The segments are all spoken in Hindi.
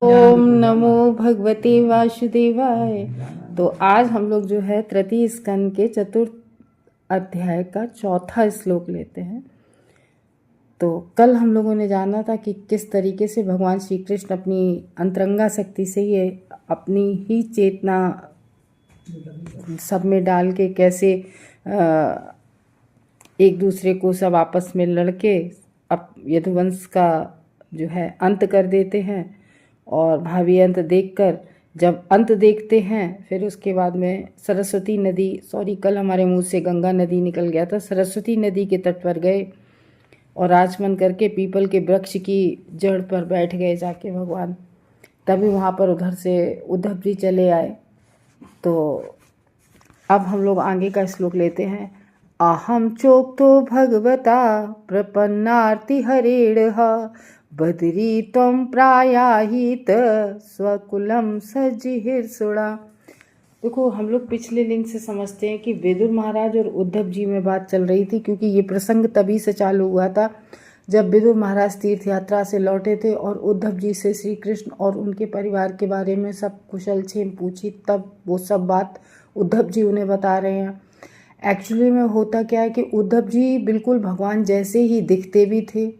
ओम नमो भगवते वासुदेवाय। तो आज हम लोग जो है तृतीय स्कंद के चतुर्थ अध्याय का चौथा श्लोक लेते हैं। तो कल हम लोगों ने जाना था कि किस तरीके से भगवान श्री कृष्ण अपनी अंतरंगा शक्ति से ये अपनी ही चेतना सब में डाल के कैसे एक दूसरे को सब आपस में लड़के अब यदुवंश का जो है अंत कर देते हैं। और भावी अंत देखकर जब अंत देखते हैं फिर उसके बाद में सरस्वती नदी, कल हमारे मुंह से गंगा नदी निकल गया था, सरस्वती नदी के तट पर गए और आचमन करके पीपल के वृक्ष की जड़ पर बैठ गए जाके भगवान। तभी वहाँ पर उधर से उद्धव जी चले आए। तो अब हम लोग आगे का श्लोक लेते हैं। अहम चोक्तो भगवता प्रपन्नार्ति हरेण बदरी तम प्रायाहित स्वकुलम सजिहिर्सुड़ा। देखो, हम लोग पिछले लिंक से समझते हैं कि विदुर महाराज और उद्धव जी में बात चल रही थी, क्योंकि ये प्रसंग तभी से चालू हुआ था जब विदुर महाराज तीर्थ यात्रा से लौटे थे और उद्धव जी से श्री कृष्ण और उनके परिवार के बारे में सब कुशल क्षेम पूछी। तब वो सब बात उद्धव जी उन्हें बता रहे हैं। एक्चुअली में होता क्या है कि उद्धव जी बिल्कुल भगवान जैसे ही दिखते भी थे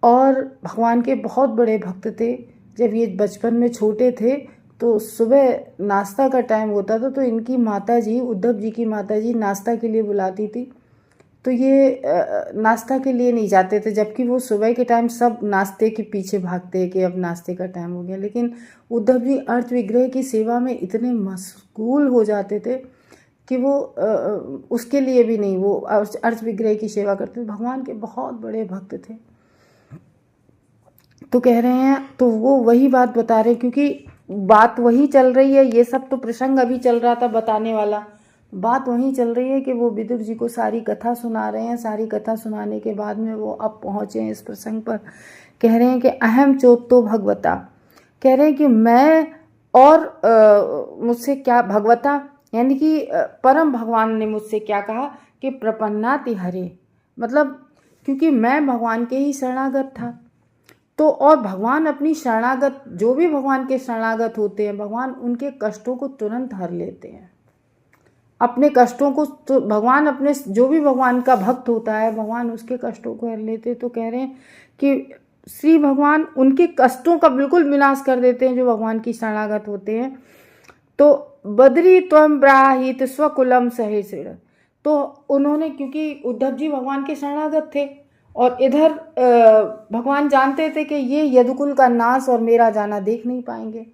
और भगवान के बहुत बड़े भक्त थे। जब ये बचपन में छोटे थे तो सुबह नाश्ता का टाइम होता था तो इनकी माता जी, उद्धव जी की माता जी, नाश्ता के लिए बुलाती थी। तो ये नाश्ता के लिए नहीं जाते थे, जबकि वो सुबह के टाइम सब नाश्ते के पीछे भागते कि अब नाश्ते का टाइम हो गया। लेकिन उद्धव जी अर्थ विग्रह की सेवा में इतने मशगूल हो जाते थे कि वो उसके लिए भी नहीं, वो अर्थ विग्रह की सेवा करते थे। भगवान के बहुत बड़े भक्त थे। तो कह रहे हैं, तो वो वही बात बता रहे हैं, क्योंकि बात वही चल रही है। ये सब तो प्रसंग अभी चल रहा था बताने वाला, बात वही चल रही है कि वो विदुर जी को सारी कथा सुना रहे हैं। सारी कथा सुनाने के बाद में वो अब पहुँचे हैं इस प्रसंग पर। कह रहे हैं कि अहम चोत्तो भगवता, कह रहे हैं कि मैं और मुझसे क्या, भगवता यानी कि परम भगवान ने मुझसे क्या कहा कि प्रपन्नाति हरे, मतलब क्योंकि मैं भगवान के ही शरणागत था। तो और भगवान अपनी शरणागत, जो भी भगवान के शरणागत होते हैं, भगवान उनके कष्टों को तुरंत हर लेते हैं। अपने कष्टों को तो भगवान, अपने जो भी भगवान का भक्त होता है भगवान उसके कष्टों को हर लेते हैं। तो कह रहे हैं कि श्री भगवान उनके कष्टों का बिल्कुल विनाश कर देते हैं जो भगवान की शरणागत होते हैं। तो बद्री त्वं ब्राहित स्वकुलम सहेसिर, तो उन्होंने, क्योंकि उद्धव जी भगवान के शरणागत थे और इधर भगवान जानते थे कि ये यदुकुल का नाश और मेरा जाना देख नहीं पाएंगे।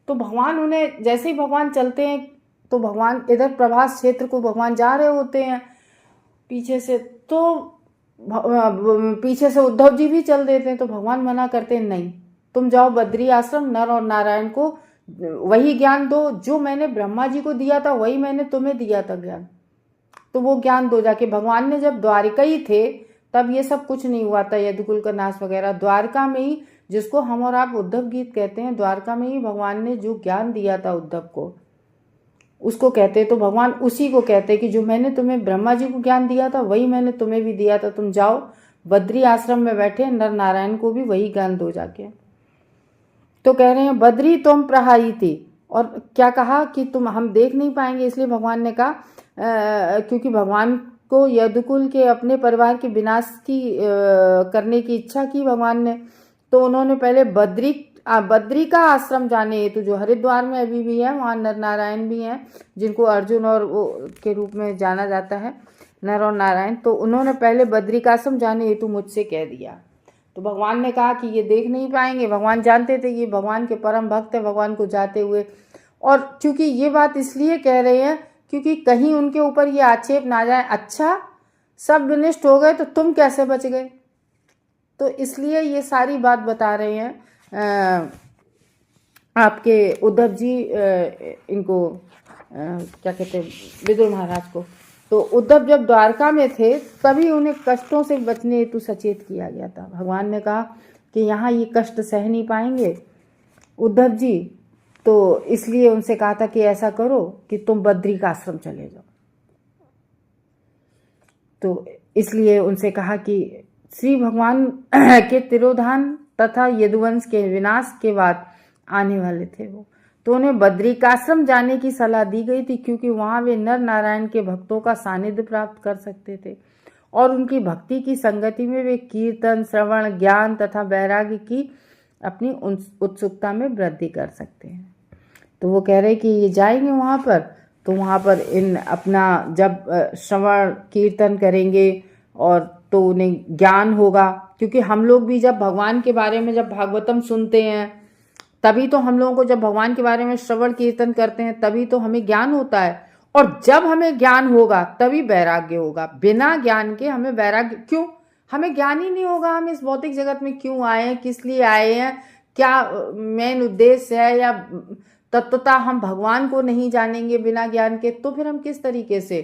तो भगवान उन्हें, जैसे ही भगवान चलते हैं तो भगवान इधर प्रभास क्षेत्र को भगवान जा रहे होते हैं पीछे से, तो पीछे से उद्धव जी भी चल देते हैं। तो भगवान मना करते हैं, नहीं, तुम जाओ बद्री आश्रम, नर और नारायण को वही ज्ञान दो जो मैंने ब्रह्मा जी को दिया था, वही मैंने तुम्हें दिया था ज्ञान, तो वो ज्ञान दो जाके। भगवान ने जब द्वारिका ही थे तब ये सब कुछ नहीं हुआ था, यदुकुल का नाश वगैरह। द्वारका में ही, जिसको हम और आप उद्धव गीत कहते हैं, द्वारका में ही भगवान ने जो ज्ञान दिया था उद्धव को, उसको कहते। तो भगवान उसी को कहते कि जो मैंने तुम्हें ब्रह्मा जी को ज्ञान दिया था वही मैंने तुम्हें भी दिया था, तुम जाओ बद्री आश्रम में बैठे नर नारायण को भी वही ज्ञान दो जाके। तो कह रहे हैं बद्री तुम प्रहाई थी, और क्या कहा कि तुम, हम देख नहीं पाएंगे, इसलिए भगवान ने कहा क्योंकि भगवान को यदुकुल के अपने परिवार के विनाश की करने की इच्छा की भगवान ने। तो उन्होंने पहले बद्री का आश्रम जाने हेतु, जो हरिद्वार में अभी भी है, वहाँ नर नारायण भी हैं जिनको अर्जुन और वो के रूप में जाना जाता है, नर और नारायण। तो उन्होंने पहले बद्री का आश्रम जाने हेतु मुझसे कह दिया। तो भगवान ने कहा कि ये देख नहीं पाएंगे। भगवान जानते थे ये भगवान के परम भक्त है, भगवान को जाते हुए। और चूंकि ये बात इसलिए कह रहे हैं क्योंकि कहीं उनके ऊपर ये आक्षेप ना जाए, अच्छा सब विनिष्ट हो गए तो तुम कैसे बच गए, तो इसलिए ये सारी बात बता रहे हैं आपके उद्धव जी, इनको क्या कहते हैं, विदुर महाराज को। तो उद्धव जब द्वारका में थे तभी उन्हें कष्टों से बचने हेतु सचेत किया गया था। भगवान ने कहा कि यहाँ ये कष्ट सह नहीं पाएंगे उद्धव जी, तो इसलिए उनसे कहा था कि ऐसा करो कि तुम बद्री का आश्रम चले जाओ। तो इसलिए उनसे कहा कि श्री भगवान के तिरोधान तथा यदुवंश के विनाश के बाद आने वाले थे वो। तो उन्हें बद्रिकाश्रम जाने की सलाह दी गई थी, क्योंकि वहां वे नर नारायण के भक्तों का सानिध्य प्राप्त कर सकते थे और उनकी भक्ति की संगति में वे कीर्तन, श्रवण, ज्ञान तथा वैराग्य की अपनी उत्सुकता में वृद्धि कर सकते हैं। तो वो कह रहे कि ये जाएंगे वहाँ पर, तो वहाँ पर इन अपना जब श्रवण कीर्तन करेंगे और तो उन्हें ज्ञान होगा, क्योंकि हम लोग भी जब भगवान के बारे में जब भागवतम सुनते हैं तभी तो हम लोगों को, जब भगवान के बारे में श्रवण कीर्तन करते हैं तभी तो हमें ज्ञान होता है, और जब हमें ज्ञान होगा तभी वैराग्य होगा। बिना ज्ञान के हमें वैराग्य, क्यों हमें ज्ञान ही नहीं होगा, हम इस भौतिक जगत में क्यों आए हैं, किस लिए आए हैं, क्या मेन उद्देश्य है, या तत्वता हम भगवान को नहीं जानेंगे बिना ज्ञान के, तो फिर हम किस तरीके से।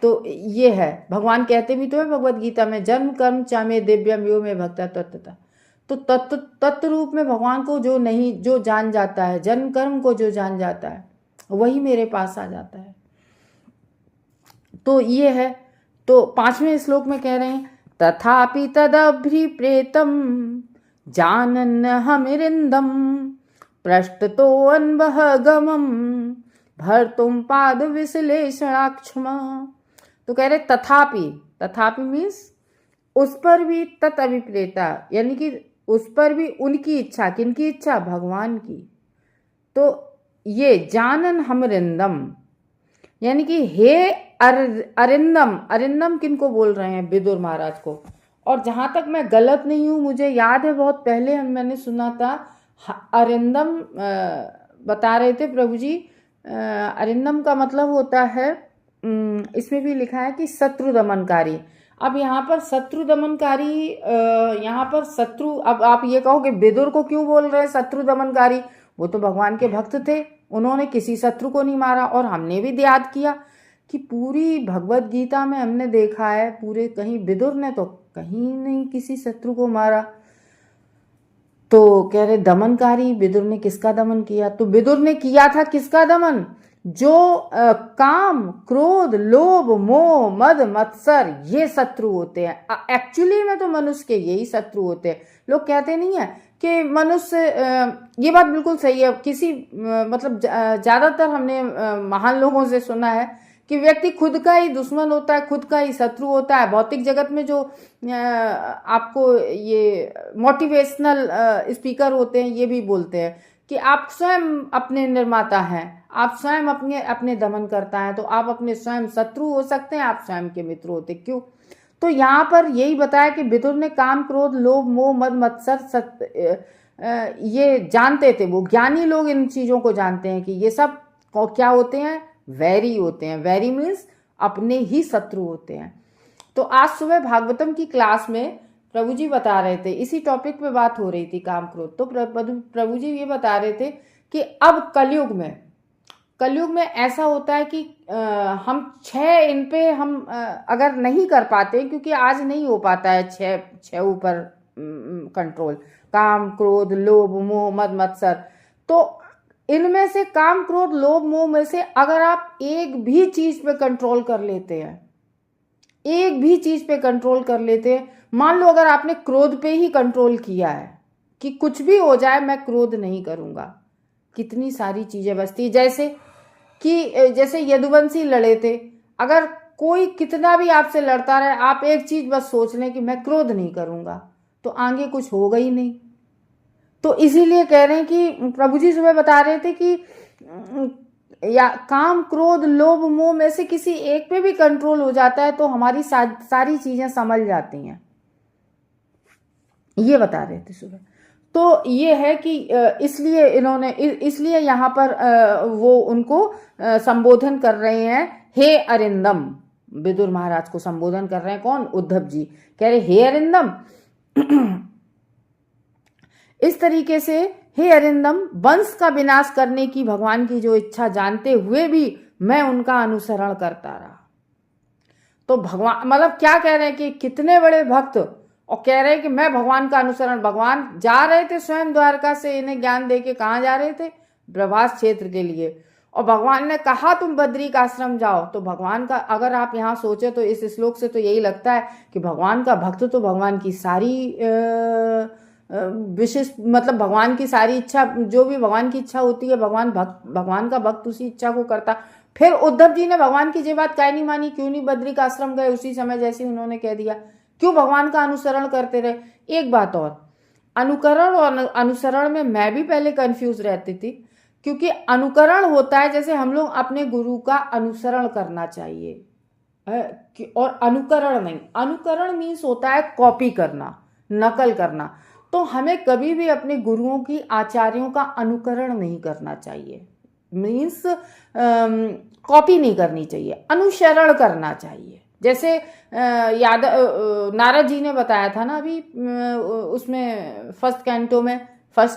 तो ये है, भगवान कहते भी तो है भगवत गीता में, जन्म कर्म चामे दिव्यम यो में भक्ता तत्वता। तो तत्व रूप में भगवान को जो जान जाता है, जन्म कर्म को जो जान जाता है, वही मेरे पास आ जाता है। तो ये है। तो 5वें श्लोक में कह रहे हैं, तथापि तदभिप्रेतम जानन हमिरिंदम पृष्ठतो अन्वह गमम भर्तुम पाद विश्लेषणाक्षमा। तो कह रहे तथापि मीन्स उस पर भी तत् अभिप्रेता, यानी कि उस पर भी उनकी इच्छा, किनकी इच्छा, भगवान की। तो ये जानन हमरिंदम, यानी कि हे अरिंदम किनको बोल रहे हैं, विदुर महाराज को। और जहां तक मैं गलत नहीं हूं, मुझे याद है बहुत पहले मैंने सुना था, अरिंदम बता रहे थे प्रभु जी। अरिंदम का मतलब होता है, इसमें भी लिखा है कि शत्रु दमनकारी। अब यहाँ पर शत्रु दमनकारी, यहाँ पर शत्रु, अब आप ये कहो कि विदुर को क्यों बोल रहे हैं शत्रु दमनकारी, वो तो भगवान के भक्त थे, उन्होंने किसी शत्रु को नहीं मारा। और हमने भी याद किया कि पूरी भगवत गीता में हमने देखा है, पूरे कहीं विदुर ने तो कहीं नहीं किसी शत्रु को मारा। तो कह रहे दमनकारी, विदुर ने किसका दमन किया? तो विदुर ने किया था किसका दमन? जो काम, क्रोध, लोभ, मोह, मद, मत्सर, ये शत्रु होते हैं। एक्चुअली में तो मनुष्य के यही शत्रु होते हैं। लोग कहते नहीं है कि मनुष्य, ये बात बिल्कुल सही है, किसी मतलब ज्यादातर हमने महान लोगों से सुना है कि व्यक्ति खुद का ही दुश्मन होता है, खुद का ही शत्रु होता है। भौतिक जगत में जो आपको ये मोटिवेशनल स्पीकर होते हैं, ये भी बोलते हैं कि आप स्वयं अपने निर्माता हैं, आप स्वयं अपने दमन करता है, तो आप अपने स्वयं शत्रु हो सकते हैं, आप स्वयं के मित्र होते क्यों? तो यहाँ पर यही बताया कि विदुर ने काम, क्रोध, लोभ, मोह, मद, मत्सर ये जानते थे। वो ज्ञानी लोग इन चीजों को जानते हैं कि ये सब क्या होते हैं, वैरी होते हैं। वैरी मीन्स अपने ही शत्रु होते हैं। तो आज सुबह भागवतम की क्लास में प्रभु जी बता रहे थे, इसी टॉपिक पे बात हो रही थी, काम क्रोध। तो प्रभु जी ये बता रहे थे कि अब कलयुग में ऐसा होता है कि हम 6 इन पे हम अगर नहीं कर पाते, क्योंकि आज नहीं हो पाता है 6 ऊपर कंट्रोल, काम, क्रोध, लोभ, मोह, मद, मत्सर। तो इनमें से काम, क्रोध, लोभ, मोह में से अगर आप एक भी चीज पे कंट्रोल कर लेते हैं, एक भी चीज पे कंट्रोल कर लेते हैं, मान लो अगर आपने क्रोध पे ही कंट्रोल किया है कि कुछ भी हो जाए मैं क्रोध नहीं करूंगा, कितनी सारी चीजें बचती। जैसे यदुवंशी लड़े थे, अगर कोई कितना भी आपसे लड़ता रहे, आप एक चीज बस सोच लें कि मैं क्रोध नहीं करूंगा, तो आगे कुछ होगा ही नहीं। तो इसीलिए कह रहे हैं कि प्रभु जी सुबह बता रहे थे कि या काम, क्रोध, लोभ, मोह में से किसी एक पे भी कंट्रोल हो जाता है तो हमारी सारी चीजें संभल जाती हैं, ये बता रहे थे सुबह। तो ये है कि इसलिए यहाँ पर वो उनको संबोधन कर रहे हैं, हे अरिंदम। विदुर महाराज को संबोधन कर रहे हैं कौन? उद्धव जी। कह रहे हे अरिंदम, इस तरीके से हे अरिंदम, वंश का विनाश करने की भगवान की जो इच्छा जानते हुए भी मैं उनका अनुसरण करता रहा। तो भगवान मतलब क्या कह रहे हैं कि कितने बड़े भक्त, और कह रहे हैं कि मैं भगवान का अनुसरण। भगवान जा रहे थे स्वयं द्वारका से इन्हें ज्ञान देके, कहाँ जा रहे थे? प्रभास क्षेत्र के लिए। और भगवान ने कहा तुम बद्री का आश्रम जाओ। तो भगवान का अगर आप यहाँ सोचे तो इस श्लोक से तो यही लगता है कि भगवान का भक्त तो भगवान की सारी विशिष्ट, मतलब भगवान की सारी इच्छा, जो भी भगवान की इच्छा होती है भगवान का भक्त उसी इच्छा को करता। फिर उद्धव जी ने भगवान की ये बात काहे नहीं मानी, क्यों नहीं बद्रिक आश्रम गए उसी समय जैसे उन्होंने कह दिया, क्यों भगवान का अनुसरण करते रहे। एक बात और, अनुकरण और अनुसरण में मैं भी पहले कंफ्यूज रहती थी, क्योंकि अनुकरण होता है जैसे हम लोग अपने गुरु का अनुसरण करना चाहिए, और अनुकरण नहीं। अनुकरण मीन्स होता है कॉपी करना, नकल करना। तो हमें कभी भी अपने गुरुओं की, आचार्यों का अनुकरण नहीं करना चाहिए, मीन्स कॉपी नहीं करनी चाहिए, अनुसरण करना चाहिए। जैसे नारद जी ने बताया था ना अभी उसमें फर्स्ट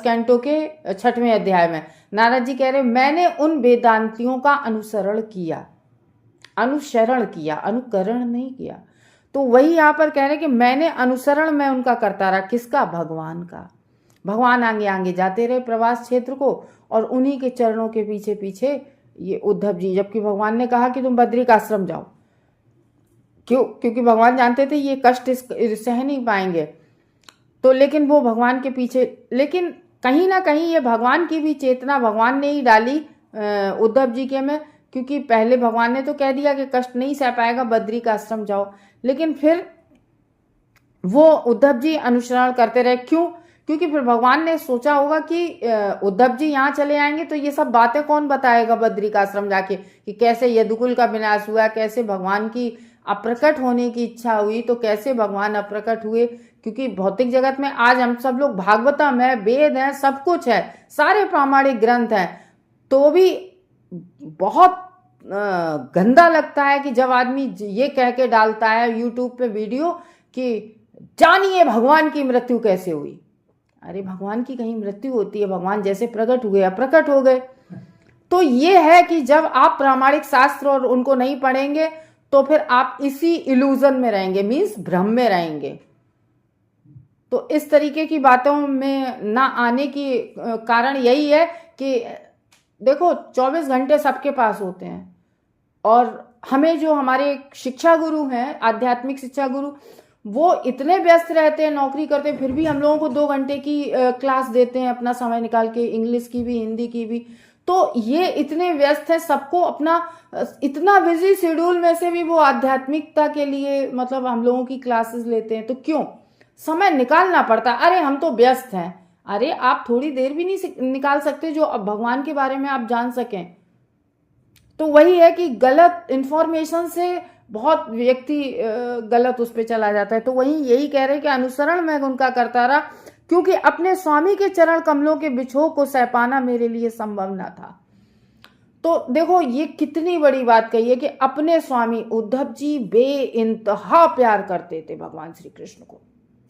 कैंटो के 6वें अध्याय में नारद जी कह रहे मैंने उन वेदांतियों का अनुसरण किया, अनुकरण नहीं किया। तो वही यहाँ पर कह रहे कि मैंने अनुसरण में उनका करता रहा, किसका, भगवान का। भगवान आगे आगे जाते रहे प्रवास क्षेत्र को, और उन्हीं के चरणों के पीछे पीछे ये उद्धव जी, जबकि भगवान ने कहा कि तुम बद्रिक आश्रम जाओ, क्यों, क्योंकि भगवान जानते थे ये कष्ट सह नहीं पाएंगे। तो लेकिन वो भगवान के पीछे, लेकिन कहीं ना कहीं ये भगवान की भी चेतना भगवान ने ही डाली उद्धव जी के में, क्योंकि पहले भगवान ने तो कह दिया कि कष्ट नहीं सह पाएगा, बद्रिक आश्रम जाओ, लेकिन फिर वो उद्धव जी अनुसरण करते रहे। क्यों, क्योंकि फिर भगवान ने सोचा होगा कि उद्धव जी यहाँ चले आएंगे तो ये सब बातें कौन बताएगा बद्रिक आश्रम जाके, कि कैसे यदुकुल का विनाश हुआ, कैसे भगवान की अप्रकट होने की इच्छा हुई, तो कैसे भगवान अप्रकट हुए। क्योंकि भौतिक जगत में आज हम सब लोग भागवतम है, वेद है, सब कुछ है, सारे प्रामाणिक ग्रंथ हैं, तो भी बहुत गंदा लगता है कि जब आदमी ये कह के डालता है यूट्यूब पे वीडियो कि जानिए भगवान की मृत्यु कैसे हुई। अरे भगवान की कहीं मृत्यु होती है? भगवान जैसे प्रकट हुए अप्रकट हो गए। तो ये है कि जब आप प्रामाणिक शास्त्र और उनको नहीं पढ़ेंगे तो फिर आप इसी इल्यूजन में रहेंगे, मीन्स भ्रम में रहेंगे। तो इस तरीके की बातों में ना आने की कारण यही है कि देखो 24 घंटे सबके पास होते हैं, और हमें जो हमारे शिक्षा गुरु हैं, आध्यात्मिक शिक्षा गुरु, वो इतने व्यस्त रहते हैं, नौकरी करते हैं, फिर भी हम लोगों को 2 घंटे की क्लास देते हैं अपना समय निकाल के, इंग्लिश की भी, हिंदी की भी। तो ये इतने व्यस्त है, सबको अपना इतना बिजी शेड्यूल में से भी वो आध्यात्मिकता के लिए मतलब हम लोगों की क्लासेस लेते हैं। तो क्यों समय निकालना पड़ता? अरे हम तो व्यस्त हैं। अरे आप थोड़ी देर भी नहीं निकाल सकते जो अब भगवान के बारे में आप जान सकें? तो वही है कि गलत इंफॉर्मेशन से बहुत व्यक्ति गलत उस पर चला जाता है। तो वही यही कह रहे कि अनुसरण मैं उनका करता रहा, क्योंकि अपने स्वामी के चरण कमलों के बिछोह को सह पाना मेरे लिए संभव न था। तो देखो ये कितनी बड़ी बात कही है कि अपने स्वामी उद्धव जी बेइंतहा प्यार करते थे भगवान श्री कृष्ण को,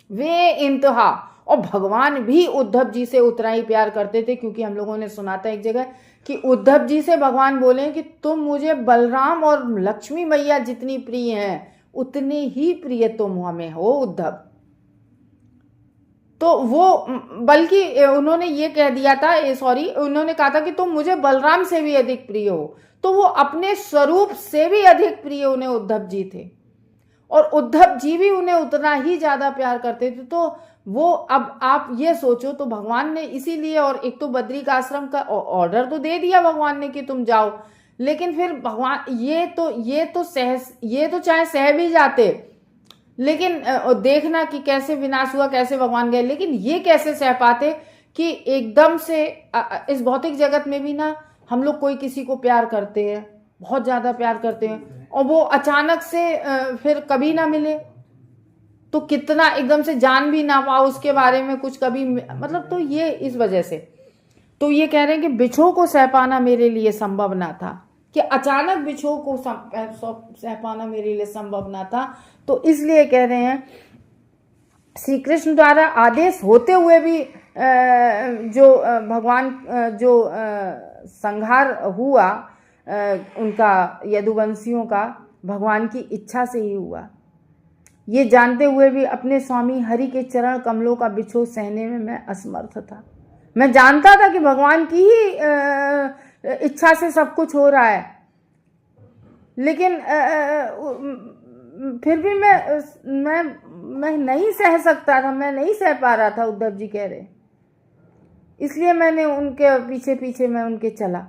बेइंतहा। और भगवान भी उद्धव जी से उतना ही प्यार करते थे, क्योंकि हम लोगों ने सुना था एक जगह कि उद्धव जी से भगवान बोले कि तुम मुझे बलराम और लक्ष्मी मैया जितनी प्रिय हैं उतने ही प्रिय तुम हमें हो उद्धव। तो वो बल्कि उन्होंने ये कह दिया था, उन्होंने कहा था कि तुम मुझे बलराम से भी अधिक प्रिय हो। तो वो अपने स्वरूप से भी अधिक प्रिय उन्हें उद्धव जी थे, और उद्धव जी भी उन्हें उतना ही ज्यादा प्यार करते थे। तो वो अब आप ये सोचो, तो भगवान ने इसीलिए, और एक तो बद्रिक आश्रम का ऑर्डर तो दे दिया भगवान ने कि तुम जाओ, लेकिन फिर भगवान ये तो चाहे सह भी जाते, लेकिन देखना कि कैसे विनाश हुआ, कैसे भगवान गए, लेकिन ये कैसे सह पाते कि एकदम से इस भौतिक जगत में भी ना हम लोग कोई किसी को प्यार करते हैं, बहुत ज्यादा प्यार करते हैं, और वो अचानक से फिर कभी ना मिले तो कितना एकदम से जान भी ना पाओ उसके बारे में कुछ कभी, मतलब तो ये इस वजह से तो ये कह रहे हैं कि बिछोह को सह पाना मेरे लिए संभव ना था, कि अचानक बिछोह को सह पाना मेरे लिए संभव ना था। तो इसलिए कह रहे हैं श्री कृष्ण द्वारा आदेश होते हुए भी जो भगवान जो संहार हुआ उनका, यदुवंशियों का, भगवान की इच्छा से ही हुआ। ये जानते हुए भी अपने स्वामी हरि के चरण कमलों का बिछोह सहने में मैं असमर्थ था। मैं जानता था कि भगवान की ही इच्छा से सब कुछ हो रहा है, लेकिन फिर भी मैं नहीं सह सकता था, मैं नहीं सह पा रहा था, उद्धव जी कह रहे। इसलिए मैंने उनके पीछे पीछे मैं उनके चला।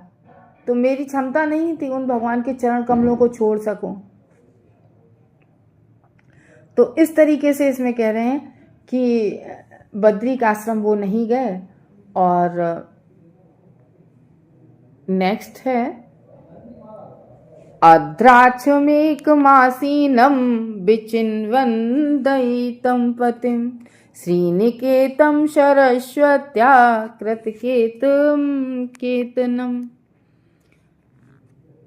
तो मेरी क्षमता नहीं थी उन भगवान के चरण कमलों को छोड़ सकूं। तो इस तरीके से इसमें कह रहे हैं कि बद्री का आश्रम वो नहीं गए। और नेक्स्ट है अद्राक्षमेकमासीनं विचिन्वन्दयितं पतिं श्रीनिकेतं सरस्वत्या कृतकेतनम्।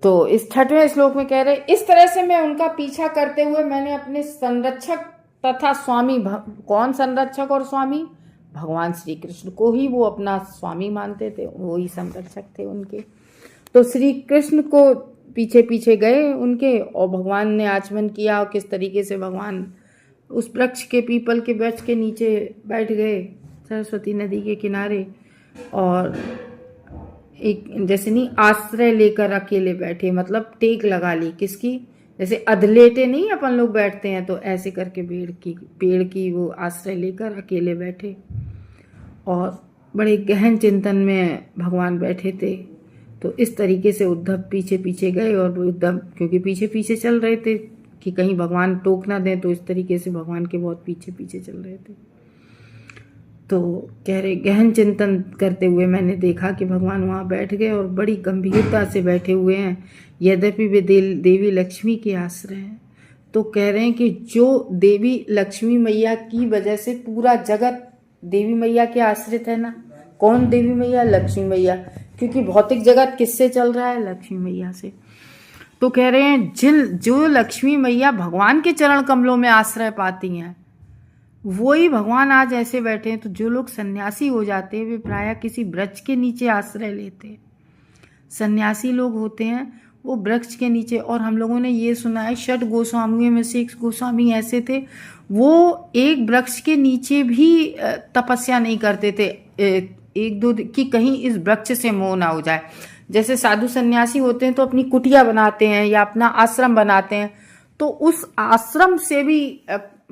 तो इस 6वें श्लोक में कह रहे, इस तरह से मैं उनका पीछा करते हुए मैंने अपने संरक्षक तथा स्वामी, कौन संरक्षक और स्वामी? भगवान श्री कृष्ण को ही वो अपना स्वामी मानते थे, वो ही संरक्षक थे उनके। तो श्री कृष्ण को पीछे पीछे गए उनके, और भगवान ने आचमन किया। और किस तरीके से भगवान उस वृक्ष के, पीपल के वृक्ष के नीचे बैठ गए सरस्वती नदी के किनारे, और एक जैसे नहीं आश्रय लेकर अकेले बैठे, मतलब टेक लगा ली किसकी, जैसे अधलेटे नहीं अपन लोग बैठते हैं, तो ऐसे करके पेड़ की वो आश्रय लेकर अकेले बैठे। और बड़े गहन चिंतन में भगवान बैठे थे। तो इस तरीके से उद्धव पीछे पीछे गए, और उद्धव क्योंकि पीछे पीछे चल रहे थे कि कहीं भगवान टोक ना दें, तो इस तरीके से भगवान के बहुत पीछे पीछे चल रहे थे। तो कह रहे, गहन चिंतन करते हुए मैंने देखा कि भगवान वहाँ बैठ गए और बड़ी गंभीरता से बैठे हुए हैं, यद्यपि वे देवी लक्ष्मी के आश्रय हैं। तो कह रहे हैं कि जो देवी लक्ष्मी मैया की वजह से पूरा जगत देवी मैया के आश्रित है ना। कौन देवी मैया? लक्ष्मी मैया, क्योंकि भौतिक जगत किससे चल रहा है? लक्ष्मी मैया से। तो कह रहे हैं जो लक्ष्मी मैया भगवान के चरण कमलों में आश्रय पाती हैं, वो ही भगवान आज ऐसे बैठे हैं। तो जो लोग सन्यासी हो जाते हैं वे प्रायः किसी वृक्ष के नीचे आश्रय लेते हैं। सन्यासी लोग होते हैं वो वृक्ष के नीचे। और हम लोगों ने ये सुना है, 6 गोस्वामियों में से एक गोस्वामी ऐसे थे, वो एक वृक्ष के नीचे भी तपस्या नहीं करते थे, एक दो कि कहीं इस वृक्ष से मोह ना हो जाए। जैसे साधु सन्यासी होते हैं तो अपनी कुटिया बनाते हैं या अपना आश्रम बनाते हैं, तो उस आश्रम से भी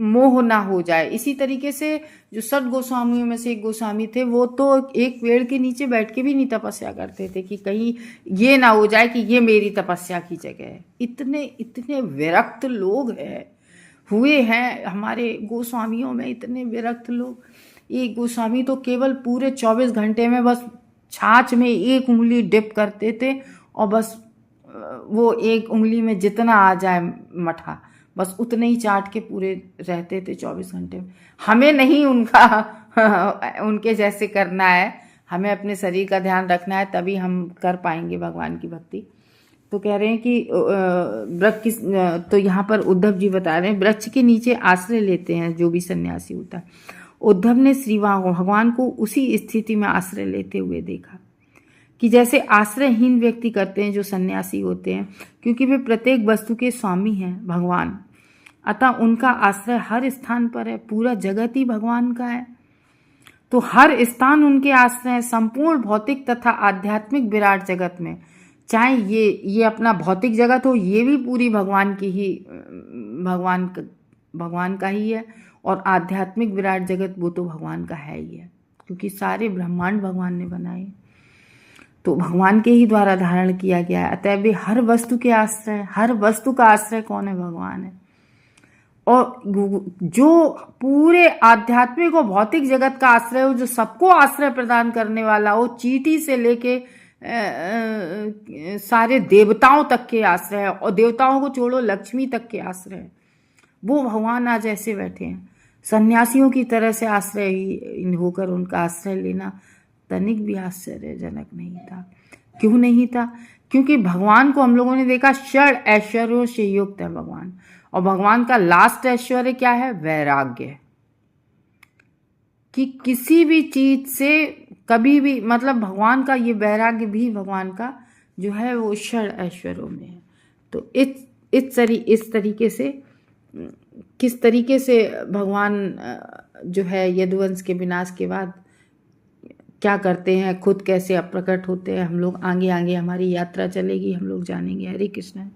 मोह ना हो जाए। इसी तरीके से जो 7 गोस्वामियों में से एक गोस्वामी थे, वो तो एक पेड़ के नीचे बैठ के भी नहीं तपस्या करते थे कि कहीं ये ना हो जाए कि ये मेरी तपस्या की जगह है। इतने विरक्त लोग हुए हैं हमारे गोस्वामियों में, इतने विरक्त लोग। एक गोस्वामी तो केवल पूरे 24 घंटे में बस छाछ में एक उंगली डिप करते थे, और बस वो एक उंगली में जितना आ जाए मठा, बस उतने ही चाट के पूरे रहते थे 24 घंटे में। हमें नहीं उनके जैसे करना है, हमें अपने शरीर का ध्यान रखना है, तभी हम कर पाएंगे भगवान की भक्ति। तो कह रहे हैं कि वृक्ष, तो यहाँ पर उद्धव जी बता रहे हैं वृक्ष के नीचे आश्रय लेते हैं जो भी सन्यासी होता है। उद्धव ने श्री भगवान को उसी स्थिति में आश्रय लेते हुए देखा कि जैसे आश्रयहीन व्यक्ति करते हैं जो सन्यासी होते हैं, क्योंकि वे प्रत्येक वस्तु के स्वामी हैं भगवान, अतः उनका आश्रय हर स्थान पर है। पूरा जगत ही भगवान का है, तो हर स्थान उनके आश्रय है। संपूर्ण भौतिक तथा आध्यात्मिक विराट जगत में, चाहे ये अपना भौतिक जगत हो, ये भी पूरी भगवान की ही, भगवान का ही है। और आध्यात्मिक विराट जगत वो तो भगवान का है ही है, क्योंकि सारे ब्रह्मांड भगवान ने बनाए, तो भगवान के ही द्वारा धारण किया गया है। अतः वे हर वस्तु के आश्रय, हर वस्तु का आश्रय कौन है? भगवान है। और जो पूरे आध्यात्मिक और भौतिक जगत का आश्रय हो, जो सबको आश्रय प्रदान करने वाला हो, चींटी से लेके सारे देवताओं तक के आश्रय है, और देवताओं को छोड़ो लक्ष्मी तक के आश्रय, वो भगवान आज ऐसे बैठे हैं। सन्यासियों की तरह से आश्रय होकर उनका आश्रय लेना तनिक भी आश्चर्यजनक नहीं था। क्यों नहीं था? क्योंकि भगवान को हम लोगों ने देखा 6 ऐश्वर्यों से युक्त है भगवान, और भगवान का लास्ट ऐश्वर्य क्या है? वैराग्य। कि किसी भी चीज से कभी भी, मतलब भगवान का ये वैराग्य भी भगवान का जो है वो 6 ऐश्वर्यों में है। तो इस तरीके से, किस तरीके से भगवान जो है यदुवंश के विनाश के बाद क्या करते हैं, खुद कैसे अप्रकट होते हैं, हम लोग आगे आगे हमारी यात्रा चलेगी, हम लोग जानेंगे। हरे कृष्ण।